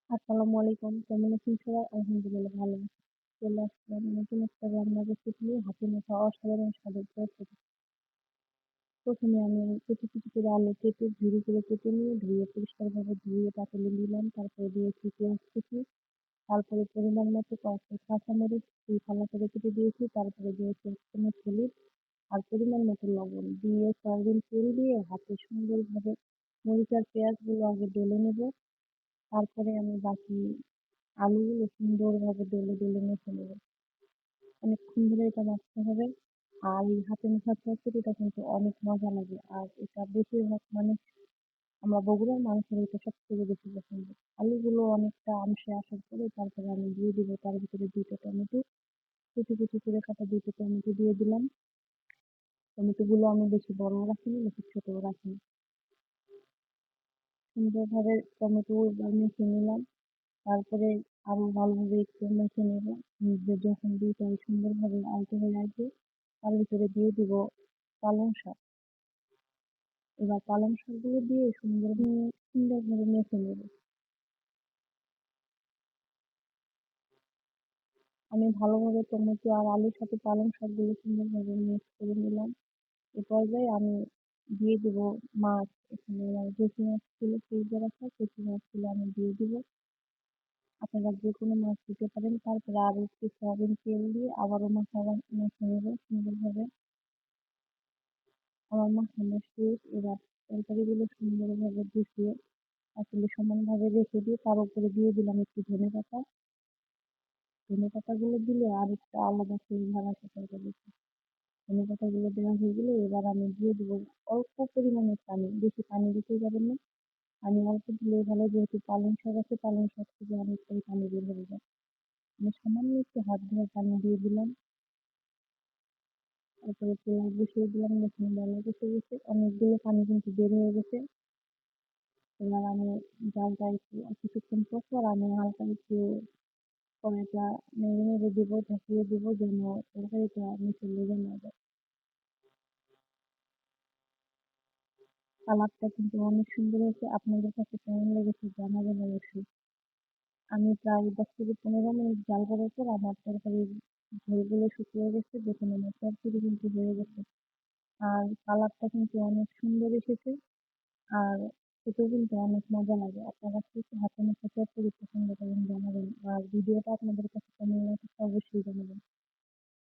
আসসালামু আলাইকুম। কেমন আছেন সবাই? আলহামদুলিল্লাহ ভালো আছি। চলে আসলাম নতুন একটা রান্নার রেসিপি নিয়ে হাতে মাখা অসাধারণ স্বাদের চটপটি। ১ম এ আমি কুচি, কুচি করে আলু কেটে ঝুরি করে কেটে নিয়ে ধুয়ে পরিষ্কারভাবে ধুয়ে পাতিলে দিলাম। তারপরে দিয়েছি পেঁয়াজ কুচি, তারপরে পরিমাণ মতো কয়েকটা কাঁচামরিচ ফালা করে কেটে দিয়েছি। তারপরে দিয়েছি ১ চামচ হলুদ আর পরিমাণ মতো লবণ দিয়ে সয়াবিন তেল দিয়ে হাতে সুন্দরভাবে মরিচ আর পেঁয়াজগুলো আগে ডলে নেব। তারপরে আমি বাকি আলুগুলো সুন্দরভাবে ডলে, ডলে মেখে নেব। অনেকক্ষণ ধরে এটা মাখতে হবে। আর এই হাতে মাখা চচ্চড়িটা কিন্তু অনেক মজা লাগে। আর এটা বেশিরভাগ মানুষ আমরা বগুড়ার মানুষের এটা সবথেকে বেশি পছন্দ। আলুগুলো অনেকটা আমসে আসার পরে তারপরে আমি দিয়ে দিব তার ভিতরে ২ টা টমেটো। কুচি, কুচি করে কাটা ২ টা টমেটো দিয়ে দিলাম। টমেটোগুলো আমি বেশি বড়ও রাখিনি, বেশি ছোটও রাখিনি। সুন্দরভাবে টমেটো এবার মেখে নিলাম। তারপরে আরো ভালোভাবে একটু মেখে নেব। যখন ২ টাই সুন্দরভাবে আলতো হয়ে আসবে তার ভিতরে দিয়ে দিব পালং শাক। এবার পালং শাকগুলো দিয়ে সুন্দরভাবে মেখে নেব। আমি ভালোভাবে টমেটো আর আলুর সাথে পালং শাকগুলো সুন্দরভাবে মিক্স করে নিলাম। এ পর্যায়ে আমি দিয়ে দিব মাছ। এখানে আমার দেশি মাছ ছিল ফ্রিজে রাখা, দেশি মাছগুলো আমি দিয়ে দিব। আপনারা যেকোনো মাছ দিতে পারেন। তারপরে আরো একটু সয়াবিন তেল দিয়ে আবারও মেখে নেব সুন্দরভাবে। আমার মাখানো শেষ। এবার তরকারিগুলো সুন্দরভাবে গুছিয়ে আসলে সমানভাবে রেখে দিয়ে তার উপরে দিয়ে দিলাম একটু ধনেপাতা। ধনেপাতাগুলো দিলে আরেকটা আলাদা ফ্লেভার আসে তরকারিতে। ধনেপাতাগুলো দেওয়া হয়ে গেলে এবার আমি দিয়ে দেবো অল্প পরিমাণে পানি, বেশি পানি দিতে যাবেন না। পানি অল্প দিলেই ভালো, যেহেতু পালং শাক আছে, পালং শাক থেকে অনেকটাই পানি বের হয়ে যায়। আমি সামান্য একটু হাত ধোয়া পানি দিয়ে দিলাম। তারপরে পোলাও বসিয়ে দিলাম। দেখুন বলক এসে গেছে, অনেকগুলো পানি কিন্তু বের হয়ে গেছে। এবার আমি জালটা একটু কিছুক্ষণ পর আমি হালকা একটু কড়াইটা নেড়ে নেড়ে দেবো, ঢাকিয়ে দেবো যেন তরকারিটা নিচে লেগে না যায়। কালারটা কিন্তু অনেক সুন্দর হয়েছে। আপনাদের কাছে কেমন লেগেছে জানাবেন অবশ্যই। আমি প্রায় ১০ থেকে ১৫ মিনিট জাল করার পর আমার তরকারির ঝোলগুলো শুকিয়ে গেছে। দেখুন আমার চচ্চড়ি কিন্তু হয়ে গেছে। আর কালারটা কিন্তু অনেক সুন্দর এসেছে। আর খেতেও কিন্তু অনেক মজা লাগে। আপনারা কে কে হাতের মাখা চচ্চড়ি পছন্দ করেন জানাবেন। আর ভিডিওটা আপনাদের কাছে কেমন লাগছে অবশ্যই জানাবেন।